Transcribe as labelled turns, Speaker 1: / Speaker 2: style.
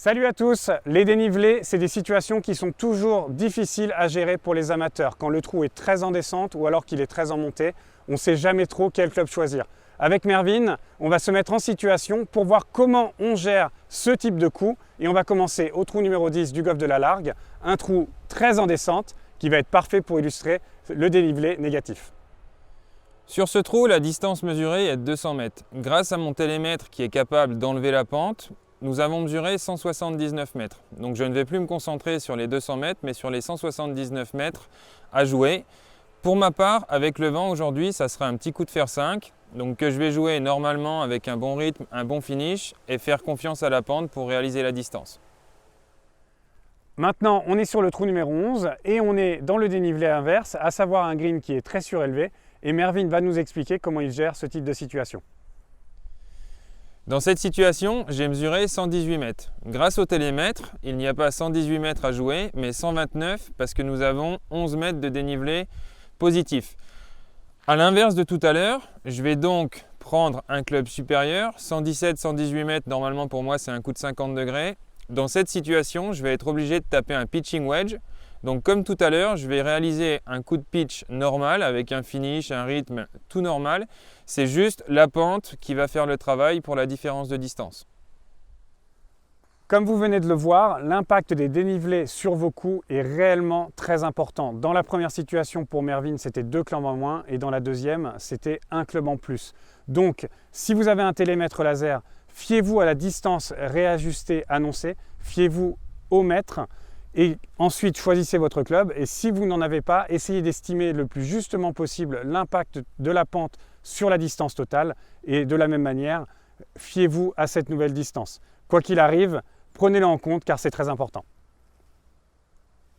Speaker 1: Salut à tous! Les dénivelés, c'est des situations qui sont toujours difficiles à gérer pour les amateurs. Quand le trou est très en descente ou alors qu'il est très en montée, on ne sait jamais trop quel club choisir. Avec Mervyn, on va se mettre en situation pour voir comment on gère ce type de coup. Et on va commencer au trou numéro 10 du golf de la Largue, un trou très en descente qui va être parfait pour illustrer le dénivelé négatif.
Speaker 2: Sur ce trou, la distance mesurée est de 200 mètres. Grâce à mon télémètre qui est capable d'enlever la pente, nous avons mesuré 179 mètres. Donc je ne vais plus me concentrer sur les 200 mètres, mais sur les 179 mètres à jouer. Pour ma part, avec le vent aujourd'hui, ça sera un petit coup de fer 5. Donc que je vais jouer normalement avec un bon rythme, un bon finish et faire confiance à la pente pour réaliser la distance.
Speaker 1: Maintenant, on est sur le trou numéro 11 et on est dans le dénivelé inverse, à savoir un green qui est très surélevé. Et Mervyn va nous expliquer comment il gère ce type de situation.
Speaker 2: Dans cette situation, j'ai mesuré 118 mètres. Grâce au télémètre, il n'y a pas 118 mètres à jouer, mais 129 parce que nous avons 11 mètres de dénivelé positif. À l'inverse de tout à l'heure, je vais donc prendre un club supérieur. 117-118 mètres, normalement pour moi, c'est un coup de 50 degrés. Dans cette situation, je vais être obligé de taper un pitching wedge. Donc comme tout à l'heure, je vais réaliser un coup de pitch normal avec un finish, un rythme tout normal. C'est juste la pente qui va faire le travail pour la différence de distance.
Speaker 1: Comme vous venez de le voir, l'impact des dénivelés sur vos coups est réellement très important. Dans la première situation pour Mervyn, c'était 2 clubs en moins et dans la deuxième, c'était 1 club en plus. Donc, si vous avez un télémètre laser, fiez-vous à la distance réajustée annoncée, fiez-vous au mètre. Et ensuite, choisissez votre club et si vous n'en avez pas, essayez d'estimer le plus justement possible l'impact de la pente sur la distance totale et de la même manière, fiez-vous à cette nouvelle distance. Quoi qu'il arrive, prenez-le en compte car c'est très important.